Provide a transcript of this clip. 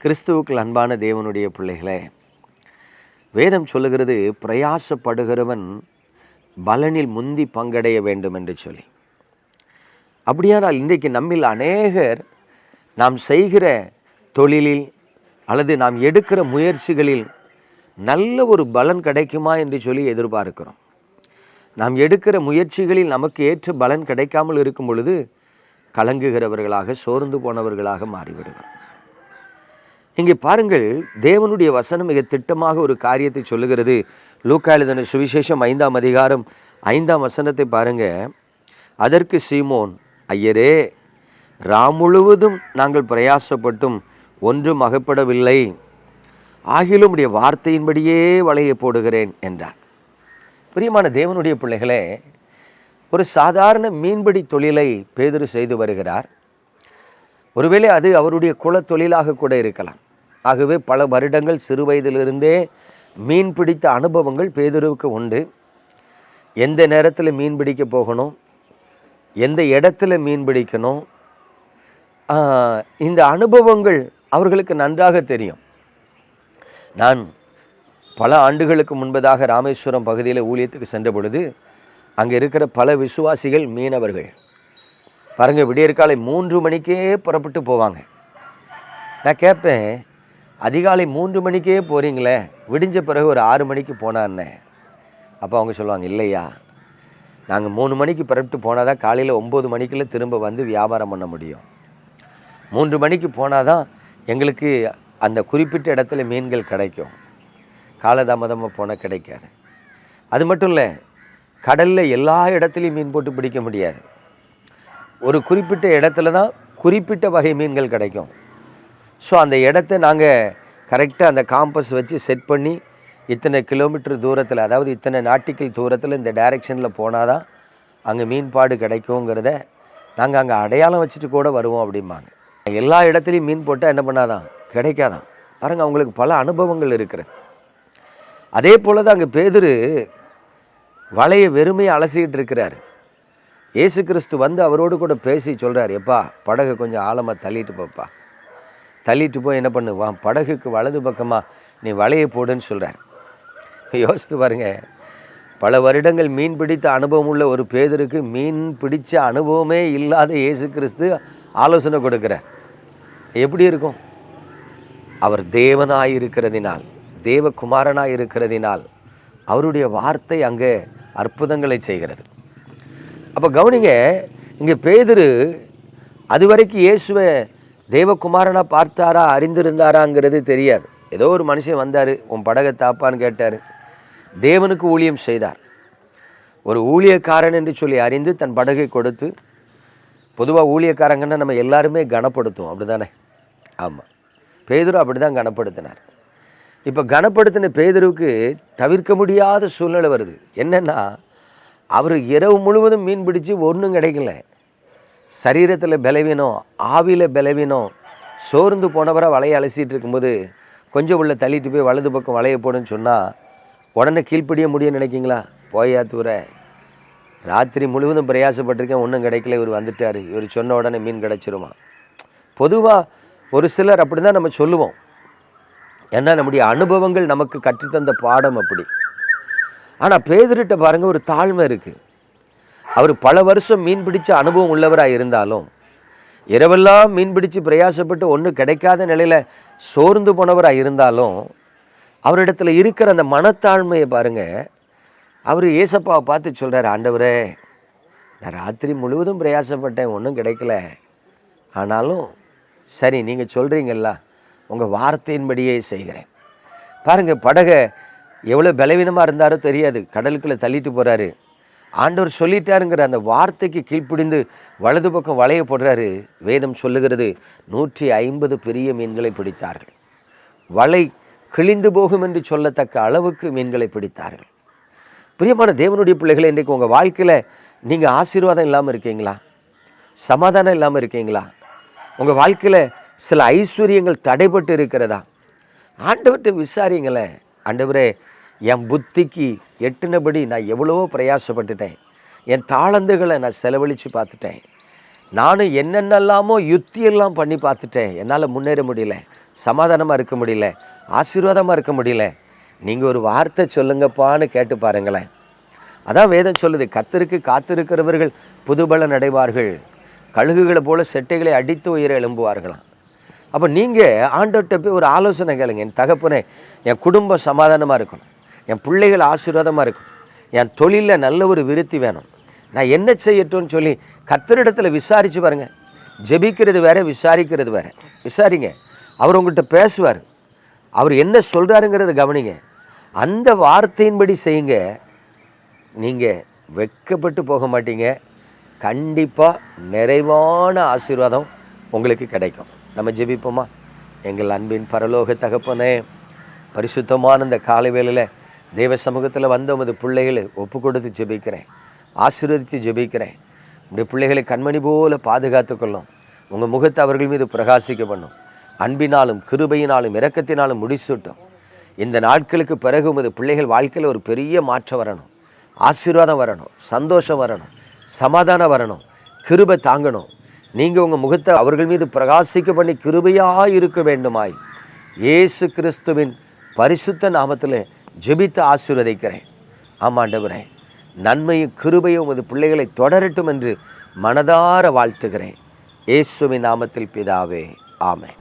கிறிஸ்துவுக்குள் அன்பான தேவனுடைய பிள்ளைகளே, வேதம் சொல்லுகிறது பிரயாசப்படுகிறவன் பலனில் முந்தி பங்கடைய வேண்டும் என்று சொல்லி. அப்படியானால் இன்றைக்கு நம்மில் அநேகர் நாம் செய்கிற தொழிலில் அல்லது நாம் எடுக்கிற முயற்சிகளில் நல்ல ஒரு பலன் கிடைக்குமா என்று சொல்லி எதிர்பார்க்கிறோம். நாம் எடுக்கிற முயற்சிகளில் நமக்கு ஏற்ற பலன் கிடைக்காமல் இருக்கும் பொழுது கலங்குகிறவர்களாக, சோர்ந்து போனவர்களாக மாறிவிடுகிறோம். இங்கே பாருங்கள், தேவனுடைய வசனம் மிக திட்டமாக ஒரு காரியத்தை சொல்லுகிறது. லூக்கா எழுதின சுவிசேஷம் 5ஆம் அதிகாரம் 5ஆம் வசனத்தை பாருங்க. அதற்கு சீமோன், ஐயரே, முழுவதும் நாங்கள் பிரயாசப்பட்டும் ஒன்றும் அகப்படவில்லை, ஆகிலும் உடைய வார்த்தையின்படியே வலையை போடுகிறேன் என்றார். பிரியமான தேவனுடைய பிள்ளைகளே, ஒரு சாதாரண மீன்பிடி தொழிலை பேதுரு செய்து வருகிறார். ஒருவேளை அது அவருடைய குல தொழிலாக கூட இருக்கலாம். ஆகவே பல வருடங்கள் சிறு வயதிலிருந்தே மீன் பிடித்த அனுபவங்கள் பேதுருவுக்கு உண்டு. எந்த நேரத்தில் மீன் பிடிக்க போகணும், எந்த இடத்துல மீன் பிடிக்கணும், இந்த அனுபவங்கள் அவர்களுக்கு நன்றாக தெரியும். நான் பல ஆண்டுகளுக்கு முன்பதாக ராமேஸ்வரம் பகுதியில் ஊழியத்துக்கு சென்ற பொழுது அங்கே இருக்கிற பல விசுவாசிகள் மீனவர்கள் பாருங்க, விடியற்காலை 3 மணிக்கே புறப்பட்டு போவாங்க. நான் கேட்பேன், அதிகாலை 3 மணிக்கே போகிறீங்களே, விடிஞ்ச பிறகு ஒரு 6 மணிக்கு போனான்னே. அப்போ அவங்க சொல்லுவாங்க, இல்லையா, நாங்கள் 3 மணிக்கு புறப்பட்டு போனால் தான் காலையில் 9 மணிக்குள்ள திரும்ப வந்து வியாபாரம் பண்ண முடியும். 3 மணிக்கு போனால் தான் எங்களுக்கு அந்த குறிப்பிட்ட இடத்துல மீன்கள் கிடைக்கும். காலதாமதமாக போனால் கிடைக்காது. அது மட்டும் இல்லை, கடலில் எல்லா இடத்துலையும் மீன் போட்டு பிடிக்க முடியாது. ஒரு குறிப்பிட்ட இடத்துல தான் குறிப்பிட்ட வகை மீன்கள் கிடைக்கும். ஸோ அந்த இடத்த நாங்கள் கரெக்டாக அந்த காம்பஸ் வச்சு செட் பண்ணி இத்தனை கிலோமீட்டர் தூரத்தில், அதாவது இத்தனை நாட்டிக்கல் தூரத்தில் இந்த டைரெக்ஷனில் போனால் தான் அங்கே மீன்பாடு கிடைக்குங்கிறத நாங்கள் அங்கே அடையாளம் வச்சுட்டு கூட வருவோம் அப்படிம்பாங்க. எல்லா இடத்துலையும் மீன் போட்டால் என்ன பண்ணாதான் கிடைக்காதான். பாருங்கள், அவங்களுக்கு பல அனுபவங்கள் இருக்கிறது. அதே போல் தான் அங்கே பேதுரு வலையை வெறுமையை அலசிக்கிட்டு இருக்கிறார். இயேசு கிறிஸ்து வந்து அவரோடு கூட பேசி சொல்கிறார், எப்பா, படகு கொஞ்சம் ஆழமாக தள்ளிட்டு போப்பா, தள்ளிட்டு போய் என்ன பண்ணுவா, படகுக்கு வலது பக்கமாக நீ வலையை போடுன்னு சொல்கிறார். யோசித்து பாருங்க, பல வருடங்கள் மீன் பிடித்த அனுபவம் உள்ள ஒரு பேதுருக்கு மீன் பிடித்த அனுபவமே இல்லாத இயேசு கிறிஸ்து ஆலோசனை கொடுக்கிறார். எப்படி இருக்கும்? அவர் தேவனாயிருக்கிறதினால், தேவகுமாரனாயிருக்கிறதினால் அவருடைய வார்த்தை அங்கே அற்புதங்களை செய்கிறது. அப்போ கவனிங்க, இங்கே பேதுரு அதுவரைக்கும் இயேசுவை தேவகுமாரனா பார்த்தாரா, அறிந்திருந்தாராங்கிறது தெரியாது. ஏதோ ஒரு மனுஷன் வந்தார், உன் படகை தாப்பான்னு கேட்டார், தேவனுக்கு ஊழியம் செய்தார். ஒரு ஊழியக்காரன் என்று சொல்லி அறிந்து தன் படகை கொடுத்து, பொதுவாக ஊழியக்காரங்கன்னா நம்ம எல்லாருமே கனப்படுத்துவோம், அப்படி தானே? ஆமாம், பேதுரு அப்படி தான் கனப்படுத்தினார். இப்போ கனப்படுத்தின பேதுருவுக்கு தவிர்க்க முடியாத சூழ்நிலை வருது. என்னென்னா, அவர் இரவு முழுவதும் மீன் பிடிச்சி ஒன்றும் கிடைக்கல. சரீரத்தில் பலவீனம், ஆவியில் பலவீனம், சோர்ந்து போனவராக வலையை அலசிட்டு இருக்கும்போது கொஞ்சம் உள்ள தள்ளிட்டு போய் வலது பக்கம் வலையை போடுன்னு சொன்னால் உடனே கீழ்ப்படிய முடியும்னு நினைக்கிங்களா? போயாத்தூர, ராத்திரி முழுவதும் பிரயாசப்பட்டிருக்கேன், ஒன்றும் கிடைக்கல, இவர் வந்துட்டார், இவர் சொன்ன உடனே மீன் கிடச்சிருமா? பொதுவாக ஒரு சிலர் அப்படி தான் நம்ம சொல்லுவோம். ஏன்னா நம்முடைய அனுபவங்கள் நமக்கு கற்றுத்தந்த பாடம் அப்படி. ஆனால் பேதுருட்ட பாருங்க, ஒரு தாழ்மை இருக்குது. அவர் பல வருஷம் மீன் பிடிச்ச அனுபவம் உள்ளவராக இருந்தாலும், இரவெல்லாம் மீன் பிடிச்சு பிரயாசப்பட்டு ஒன்றும் கிடைக்காத நிலையில் சோர்ந்து போனவராக இருந்தாலும், அவரிடத்துல இருக்கிற அந்த மனத்தாழ்மையை பாருங்க. அவர் ஏசப்பாவை பார்த்து சொல்கிறார், ஆண்டவரே, நான் ராத்திரி முழுவதும் பிரயாசப்பட்டேன், ஒன்றும் கிடைக்கல, ஆனாலும் சரி, நீங்கள் சொல்கிறீங்கல்ல, உங்கள் வார்த்தையின்படியே செய்கிறேன். பாருங்கள், படகை எவ்வளோ பலவீனமாக இருந்தாரோ தெரியாது, கடலுக்குள்ளே தள்ளிட்டு போகிறாரு. ஆண்டவர் சொல்லிட்டாருங்கிற அந்த வார்த்தைக்கு கீழ்ப்பிடிந்து வலது பக்கம் வலையை போடுறாரு. வேதம் சொல்லுகிறது 150 பெரிய மீன்களை பிடித்தார்கள். வலை கிழிந்து போகும் என்று சொல்லத்தக்க அளவுக்கு மீன்களை பிடித்தார்கள். பிரியமான தேவனுடைய பிள்ளைகளை, இன்றைக்கு உங்கள் வாழ்க்கையில் நீங்கள் ஆசீர்வாதம் இல்லாமல் இருக்கீங்களா? சமாதானம் இல்லாமல் இருக்கீங்களா? உங்கள் வாழ்க்கையில் சில ஐஸ்வர்யங்கள் தடைபட்டு இருக்கிறதா? ஆண்டவர்கிட்ட விசாரிங்களேன். ஆண்டவரே, என் புத்திக்கு எட்டினபடி நான் எவ்வளவோ பிரயாசப்பட்டுட்டேன், என் தாளந்துகளை நான் செலவழித்து பார்த்துட்டேன், நானும் என்னென்னலாமோ யுத்தியெல்லாம் பண்ணி பார்த்துட்டேன், என்னால் முன்னேற முடியல, சமாதானமாக இருக்க முடியல, ஆசீர்வாதமாக இருக்க முடியல. நீங்கள் ஒரு வார்த்தை சொல்லுங்கப்பான்னு கேட்டு பாருங்களேன். அதான் வேதம் சொல்லுது, கர்த்தருக்கு காத்திருக்கிறவர்கள் புதுபலன் அடைவார்கள், கழுகுகளை போல செட்டைகளை அடித்து உயிரை எழும்புவார்களாம். அப்போ நீங்கள் ஆண்டவர்கிட்ட போய் ஒரு ஆலோசனை கேளுங்க. என் தகப்பனே, என் குடும்பம் சமாதானமாக இருக்கணும், என் பிள்ளைகள் ஆசீர்வாதமாக இருக்கணும், என் தொழிலில் நல்ல ஒரு விருத்தி வேணும், நான் என்ன செய்யட்டும்னு சொல்லி கர்த்தரிடத்தில் விசாரித்து பாருங்க. ஜெபிக்கிறது வேற, விசாரிக்கிறது வேற. விசாரிங்க, அவர் உங்கள்கிட்ட பேசுவார். அவர் என்ன சொல்கிறாருங்கிறத கவனிங்க. அந்த வார்த்தையின்படி செய்யுங்க. நீங்கள் வெட்கப்பட்டு போக மாட்டீங்க. கண்டிப்பாக நிறைவான ஆசீர்வாதம் உங்களுக்கு கிடைக்கும். நம்ம ஜெபிப்போமா? எங்கள் அன்பின் பரலோக தகப்பனே, பரிசுத்தமான இந்த காலை வேளையில் தேவ சமூகத்தில் வந்த உமது பிள்ளைகளை ஒப்பு கொடுத்து ஜெபிக்கிறேன், ஆசீர்வதித்து ஜெபிக்கிறேன். உடைய பிள்ளைகளை கண்மணி போல பாதுகாத்து கொள்ளும். உங்கள் முகத்தை அவர்கள் மீது பிரகாசிக்க பண்ணும். அன்பினாலும் கிருபையினாலும் இரக்கத்தினாலும் முடிசூட்டும். இந்த நாட்களுக்கு பிறகு உமது பிள்ளைகள் வாழ்க்கையில் ஒரு பெரிய மாற்றம் வரணும், ஆசீர்வாதம் வரணும், சந்தோஷம் வரணும், சமாதானம் வரணும், கிருபை தாங்கணும். நீங்கள் உங்கள் முகத்தை அவர்கள் மீது பிரகாசிக்க பண்ணி கிருபையாக இருக்க வேண்டுமாய் இயேசு கிறிஸ்துவின் பரிசுத்த நாமத்தில் ஜெபித்து ஆசீர்வதிக்கிறேன். ஆமாண்டவரே, நன்மையும் கிருபையும் உமது பிள்ளைகளை தொடரட்டும் என்று மனதார வாழ்த்துகிறேன். இயேசுவின் நாமத்தில் பிதாவே, ஆமென்.